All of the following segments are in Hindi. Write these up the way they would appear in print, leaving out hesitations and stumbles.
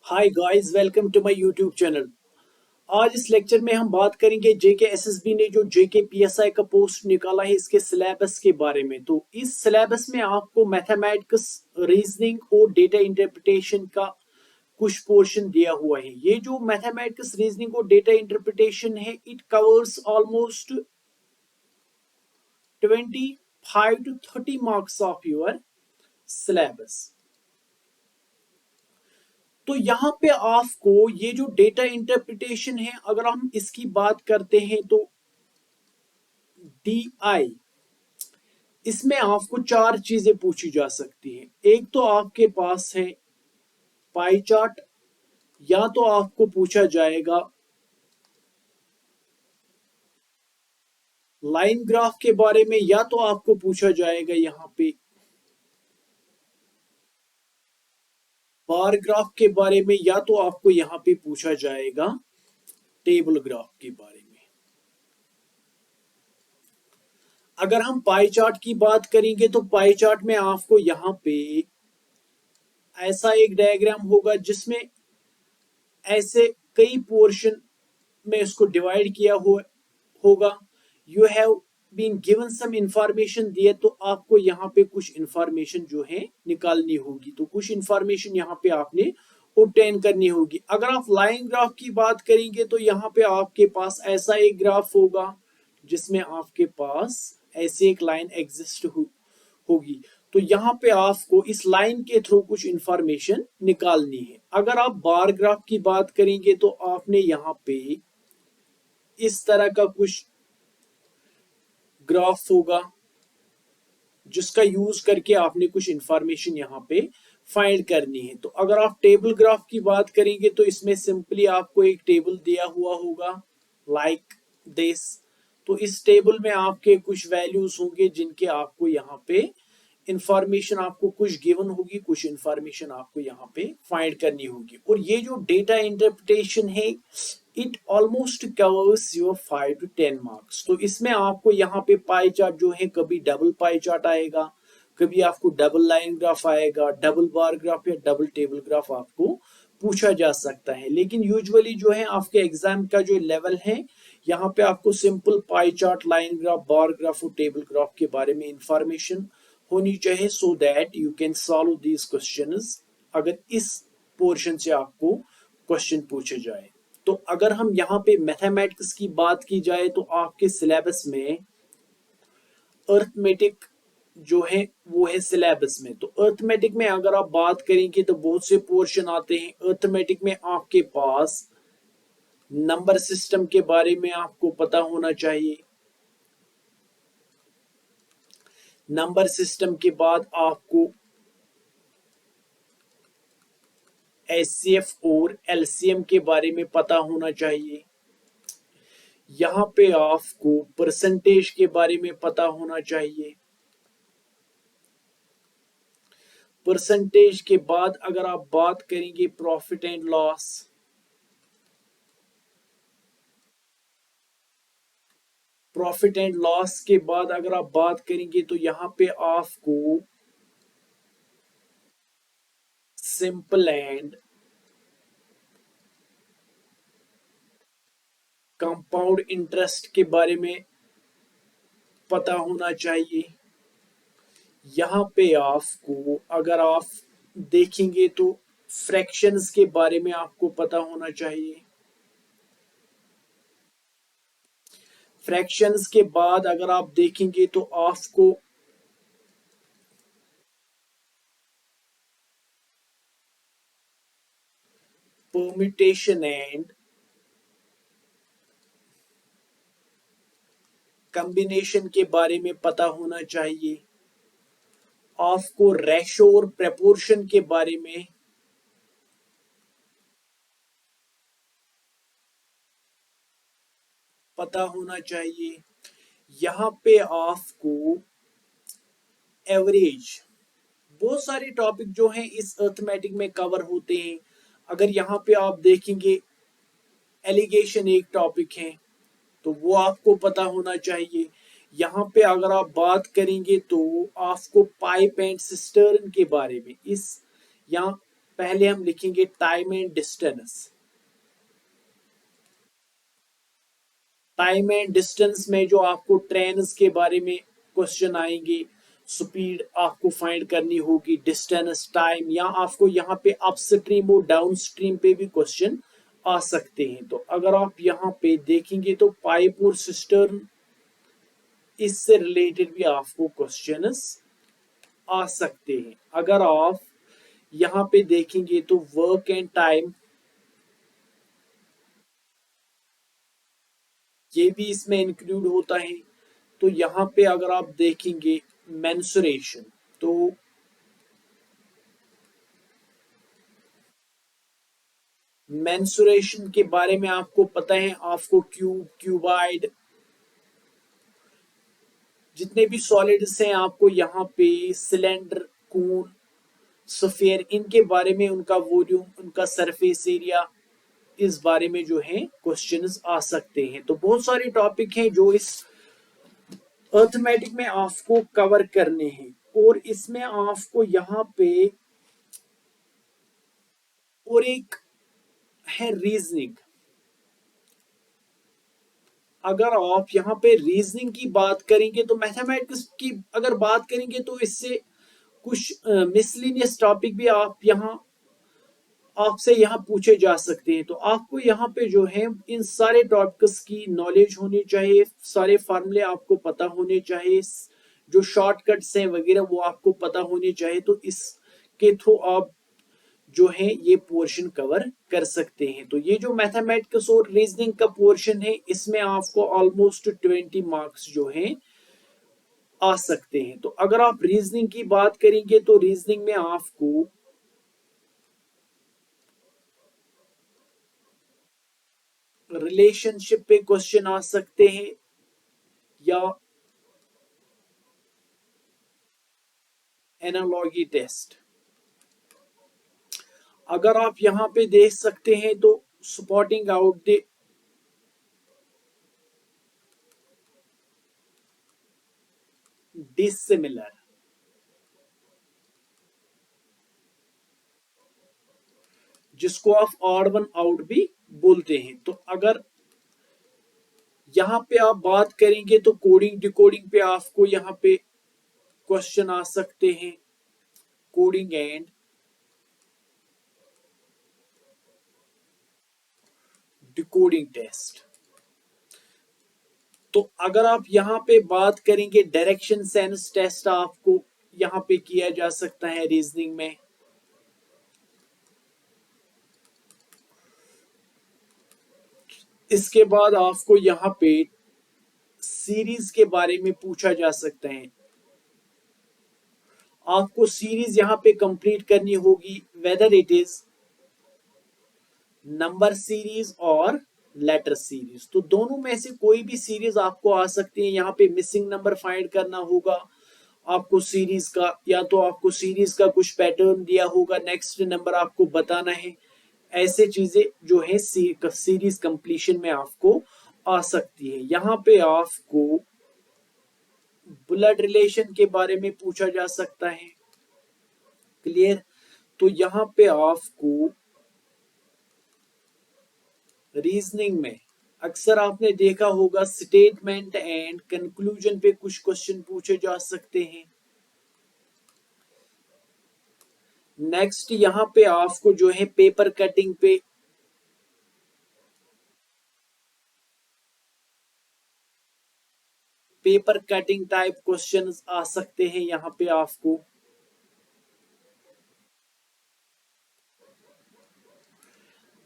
Hi guys, welcome to my YouTube channel. आज इस लेक्चर में हम बात करेंगे जेके एसएसबी ने जो जेके पीएसआई का पोस्ट निकाला है इसके सिलेबस के बारे में। तो इस सिलेबस में आपको मैथमेटिक्स, रीजनिंग और डेटा इंटरप्रिटेशन का कुछ पोर्शन दिया हुआ है। ये जो मैथमेटिक्स, रीजनिंग और डेटा इंटरप्रिटेशन है, it covers almost 25 to 30 marks of your syllabus. तो यहाँ पे आपको ये जो डेटा इंटरप्रिटेशन है, अगर हम इसकी बात करते हैं तो DI, इसमें आपको चार चीजें पूछी जा सकती हैं। एक तो आपके पास है पाई चार्ट, या तो आपको पूछा जाएगा लाइन ग्राफ के बारे में, या तो आपको पूछा जाएगा यहाँ पे बार ग्राफ के बारे में, या तो आपको यहाँ पे पूछा जाएगा टेबल ग्राफ के बारे में। अगर हम पाई चार्ट की बात करेंगे तो पाई चार्ट में आपको यहाँ पे ऐसा एक डायग्राम होगा जिसमें ऐसे कई पोर्शन में इसको डिवाइड किया हुआ होगा। You have been given some information दिए, तो आपको यहाँ पे कुछ इंफॉर्मेशन जो है निकालनी होगी। तो कुछ इंफॉर्मेशन यहाँ पे आपने ऑब्टेन करनी होगी। अगर आप लाइन ग्राफ की बात करेंगे तो यहाँ पे आपके पास ऐसा एक ग्राफ होगा जिसमें आपके पास ऐसी एक लाइन एग्जिस्ट होगी। तो यहाँ पे आपको इस लाइन के थ्रू कुछ इंफॉर्मेशन निकालनी है। अगर आप बार ग्राफ की बात करेंगे तो आपने यहाँ पे इस तरह का कुछ ग्राफ होगा जिसका यूज करके आपने कुछ इंफॉर्मेशन यहाँ पे फाइंड करनी है। तो अगर आप टेबल ग्राफ की बात करेंगे तो इसमें सिंपली आपको एक टेबल दिया हुआ होगा लाइक दिस। तो इस टेबल में आपके कुछ वैल्यूज होंगे जिनके आपको यहाँ पे इंफॉर्मेशन आपको कुछ गिवन होगी, कुछ इंफॉर्मेशन आपको यहाँ पे फाइंड करनी होगी। और ये जो डेटा इंटरप्रिटेशन है, it almost covers your 5 to 10 marks. तो इसमें आपको यहाँ पे पाई चार्ट जो है, कभी डबल पाई चार्ट आएगा, कभी आपको डबल लाइन ग्राफ आएगा, डबल बार ग्राफ या डबल टेबल ग्राफ आपको पूछा जा सकता है। लेकिन यूजुअली जो है आपके एग्जाम का जो लेवल है, यहाँ पे आपको simple pie chart, line graph, bar graph और टेबल ग्राफ के बारे में इंफॉर्मेशन होनी चाहिए, so that you can solve these questions अगर इस पोर्शन से आपको क्वेश्चन पूछे जाए। तो अगर हम यहाँ पे मैथमेटिक्स की बात की जाए तो आपके सिलेबस में अर्थमेटिक जो है वो है सिलेबस में। तो अर्थमेटिक में अगर आप बात करेंगे तो बहुत से पोर्शन आते हैं। अर्थमेटिक में आपके पास नंबर सिस्टम के बारे में आपको पता होना चाहिए। नंबर सिस्टम के बाद आपको एचसीएफ और एलसीएम के बारे में पता होना चाहिए। यहाँ पे आपको परसेंटेज के बारे में पता होना चाहिए। परसेंटेज के बाद अगर आप बात करेंगे profit and loss, profit and loss के बाद अगर आप बात करेंगे तो यहाँ पे आपको सिंपल एंड कंपाउंड इंटरेस्ट के बारे में पता होना चाहिए। यहाँ पे आपको अगर आप देखेंगे तो फ्रैक्शंस के बारे में आपको पता होना चाहिए। फ्रैक्शंस के बाद अगर आप देखेंगे तो आपको परम्यूटेशन एंड कॉम्बिनेशन के बारे में पता होना चाहिए। आपको रेशो और प्रपोर्शन के बारे में पता होना चाहिए। यहाँ पे आपको एवरेज, बहुत सारे टॉपिक जो हैं इस अर्थमेटिक में कवर होते हैं। अगर यहाँ पे आप देखेंगे एलिगेशन एक टॉपिक है तो वो आपको पता होना चाहिए। यहाँ पे अगर आप बात करेंगे तो आपको पाइप एंड सिस्टर्न के बारे में, इस यहाँ पहले हम लिखेंगे time and distance. Time and distance में जो आपको ट्रेन के बारे में क्वेश्चन आएंगे, स्पीड आपको फाइंड करनी होगी, डिस्टेंस, टाइम, या आपको यहाँ पे अपस्ट्रीम और डाउन स्ट्रीम पे भी क्वेश्चन आ सकते हैं। तो अगर आप यहाँ पे देखेंगे तो पाइप और सिस्टर्न, इससे रिलेटेड भी आपको क्वेश्चंस आ सकते हैं। अगर आप यहाँ पे देखेंगे तो वर्क एंड टाइम, ये भी इसमें इंक्लूड होता है। तो यहाँ पे अगर आप देखेंगे मेंसुरेशन, तो मेंसुरेशन के बारे में आपको पता है, आपको क्यूब, क्यूबाइड, जितने भी सॉलिड्स हैं आपको यहाँ पे सिलेंडर, कून, स्फीयर, इनके बारे में, उनका वॉल्यूम, उनका सरफेस एरिया, इस बारे में जो है क्वेश्चंस आ सकते हैं। तो बहुत सारे टॉपिक हैं जो इस अर्थमेटिक में आपको कवर करने हैं। और इसमें आपको यहाँ पे और एक है रीजनिंग। अगर आप यहाँ पे रीजनिंग की बात करेंगे तो मैथमेटिक्स की अगर बात करेंगे तो इससे कुछ मिसलिनियस टॉपिक भी आप यहाँ आपसे यहाँ पूछे जा सकते हैं। तो आपको यहाँ पे जो है इन सारे टॉपिक्स की नॉलेज होनी चाहिए, सारे फार्मूले आपको पता होने चाहिए, जो शॉर्टकट्स हैं वगैरह वो आपको पता होने चाहिए। तो इसके थ्रू आप जो है ये पोर्शन कवर कर सकते हैं। तो ये जो मैथमेटिक्स और रीजनिंग का पोर्शन है, इसमें आपको ऑलमोस्ट 20 मार्क्स जो है आ सकते हैं। तो अगर आप रीजनिंग की बात करेंगे तो रीजनिंग में आपको रिलेशनशिप पे क्वेश्चन आ सकते हैं, या एनालॉजी टेस्ट। अगर आप यहां पे देख सकते हैं तो स्पॉटिंग आउट द डिसिमिलर, जिसको आप ऑड वन आउट भी बोलते हैं। तो अगर यहां पे आप बात करेंगे तो कोडिंग डिकोडिंग पे आपको यहां पे क्वेश्चन आ सकते हैं, कोडिंग एंड डिकोडिंग टेस्ट। तो अगर आप यहाँ पे बात करेंगे डायरेक्शन सेंस टेस्ट आपको यहाँ पे किया जा सकता है रीजनिंग में। इसके बाद आपको यहाँ पे सीरीज के बारे में पूछा जा सकता है। आपको सीरीज यहाँ पे कंप्लीट करनी होगी, whether it is number series और लेटर सीरीज। तो दोनों में से कोई भी सीरीज आपको आ सकती है। यहाँ पे मिसिंग नंबर फाइंड करना होगा आपको सीरीज का, या तो आपको सीरीज का कुछ पैटर्न दिया होगा, नेक्स्ट नंबर आपको बताना है। ऐसे चीजें जो है सीरीज कंप्लीशन में आपको आ सकती है। यहाँ पे आपको ब्लड रिलेशन के बारे में पूछा जा सकता है। क्लियर? तो यहाँ पे आपको रीजनिंग में अक्सर आपने देखा होगा स्टेटमेंट एंड कंक्लूजन पे कुछ क्वेश्चन पूछे जा सकते हैं। नेक्स्ट यहाँ पे आपको जो है पेपर कटिंग पे टाइप क्वेश्चंस आ सकते हैं। यहाँ पे आपको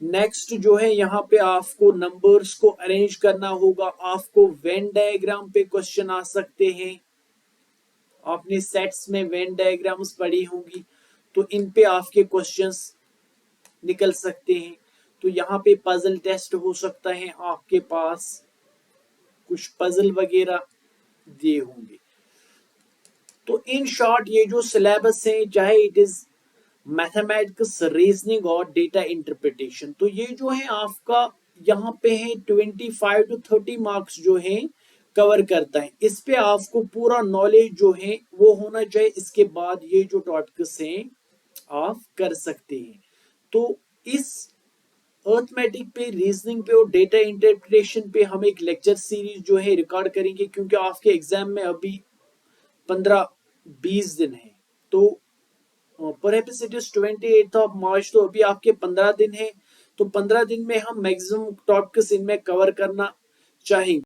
नेक्स्ट जो है यहाँ पे आपको नंबर्स को अरेंज करना होगा। आपको वेन डायग्राम पे क्वेश्चन आ सकते हैं। आपने सेट्स में वेन डायग्राम्स पढ़ी होंगी, तो इन पे आपके क्वेश्चंस निकल सकते हैं। तो यहाँ पे पजल टेस्ट हो सकता है, आपके पास कुछ पजल वगैरह दिए होंगे। तो इन शॉर्ट ये जो सिलेबस है, चाहे इट इज मैथमेटिक्स, रीजनिंग और डेटा इंटरप्रिटेशन, तो ये जो है आपका यहाँ पे है 25 to 30 मार्क्स जो है कवर करता है। इस पे आपको पूरा नॉलेज जो है वो होना चाहिए। इसके बाद ये जो टॉपिक्स हैं आप कर सकते हैं। तो इस अर्थमेटिक पे, रीजनिंग पे और डेटा इंटरप्रिटेशन पे हम एक लेक्चर सीरीज जो है रिकॉर्ड करेंगे, क्योंकि आपके एग्जाम में अभी 15-20 दिन है। तो perhaps it is 28th of March, तो अभी आपके 15 दिन है। तो 15 दिन में हम मैक्सिमम टॉपिक्स इनमें कवर करना चाहेंगे।